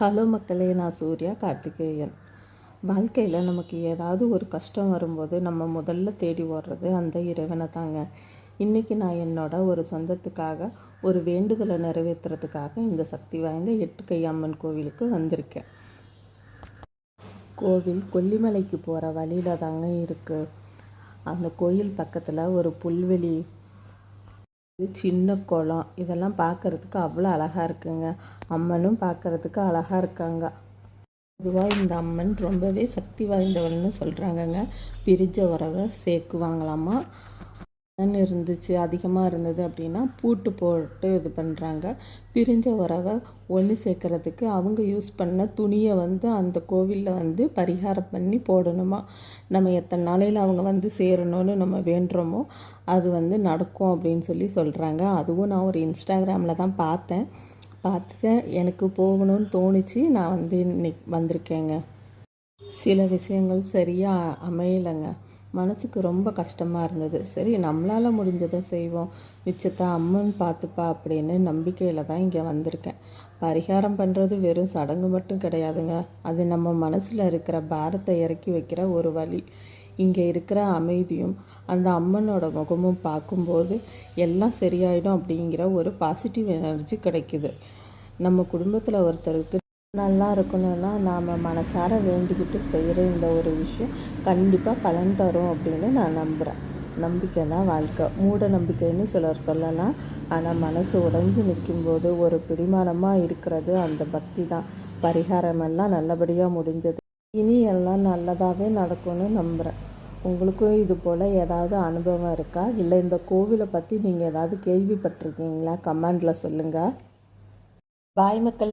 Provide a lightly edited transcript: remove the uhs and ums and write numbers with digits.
Hello மக்களே, நான் சூர்யா கார்த்திகேயன். வாழ்க்கையில் நமக்கு ஏதாவது ஒரு கஷ்டம் வரும்போது நம்ம முதல்ல தேடி ஓடுறது அந்த இறைவனை தாங்க. இன்றைக்கி நான் என்னோட ஒரு சொந்தத்துக்காக ஒரு வேண்டுதலை நிறைவேற்றுறதுக்காக இந்த சக்தி வாய்ந்த 8 கை அம்மன் கோவிலுக்கு வந்திருக்கேன். கோவில் கொல்லிமலைக்கு போகிற வழியில் தாங்க இருக்குது. அந்த கோயில் பக்கத்தில் ஒரு புல்வெளி, சின்ன குளம், இதெல்லாம் பார்க்குறதுக்கு அவ்வளோ அழகாக இருக்குங்க. அம்மனும் பார்க்குறதுக்கு அழகாக இருக்காங்க. பொதுவாக இந்த அம்மன் ரொம்பவே சக்தி வாய்ந்தவள்னு சொல்கிறாங்கங்க. பிரிஞ்ச உறவை சேர்க்குவாங்களாமா. இருந்துச்சு அதிகமாக இருந்தது அப்படின்னா பூட்டு போட்டு இது பண்ணுறாங்க. பிரிஞ்ச உறவை ஒன்று சேர்க்கறதுக்கு அவங்க யூஸ் பண்ண துணியை அந்த கோவிலில் பரிகாரம் பண்ணி போடணுமா. நம்ம எத்தனை நாளையில் அவங்க சேரணும்னு நம்ம வேண்டுறோமோ அது நடக்கும் அப்படின்னு சொல்கிறாங்க. அதுவும் நான் ஒரு இன்ஸ்டாகிராமில் தான் பார்த்துட்டேன். எனக்கு போகணும்னு தோணிச்சு. நான் இன்னைக்கு வந்திருக்கேங்க. சில விஷயங்கள் சரியாக அமையலைங்க. மனசுக்கு ரொம்ப கஷ்டமாக இருந்தது. சரி, நம்மளால் முடிஞ்சதை செய்வோம், மிச்சத்தை அம்மன் பார்த்துப்பா அப்படின்னு நம்பிக்கையில் தான் இங்கே வந்திருக்கேன். பரிகாரம் பண்ணுறது வெறும் சடங்கு மட்டும் கிடையாதுங்க. அது நம்ம மனசில் இருக்கிற பாரத்தை இறக்கி வைக்கிற ஒரு வழி. இங்கே இருக்கிற அமைதியும் அந்த அம்மனோட முகமும் பார்க்கும்போது எல்லாம் சரியாயிடும் அப்படிங்கிற ஒரு பாசிட்டிவ் எனர்ஜி கிடைக்குது. நம்ம குடும்பத்தில் ஒருத்தருக்கு நல்லா இருக்கணும்னா நாம் மனசார வேண்டிக்கிட்டு செய்கிற இந்த ஒரு விஷயம் கண்டிப்பாக பலன் தரும் அப்படின்னு நான் நம்புகிறேன். நம்பிக்கை தான் வாழ்க்கை. மூட நம்பிக்கைன்னு சிலர் சொல்லலாம். ஆனால் மனசு உடைஞ்சு நிற்கும்போது ஒரு பிடிமானமாக இருக்கிறது அந்த பக்தி தான். பரிகாரமெல்லாம் நல்லபடியாக முடிஞ்சது. இனி எல்லாம் நல்லதாகவே நடக்கும்னு நம்புகிறேன். உங்களுக்கும் இது போல் ஏதாவது அனுபவம் இருக்கா? இல்லை இந்த கோவிலை பற்றி நீங்கள் ஏதாவது கேள்விப்பட்டிருக்கீங்களா? கமெண்டில் சொல்லுங்கள். பாய் மக்கள்.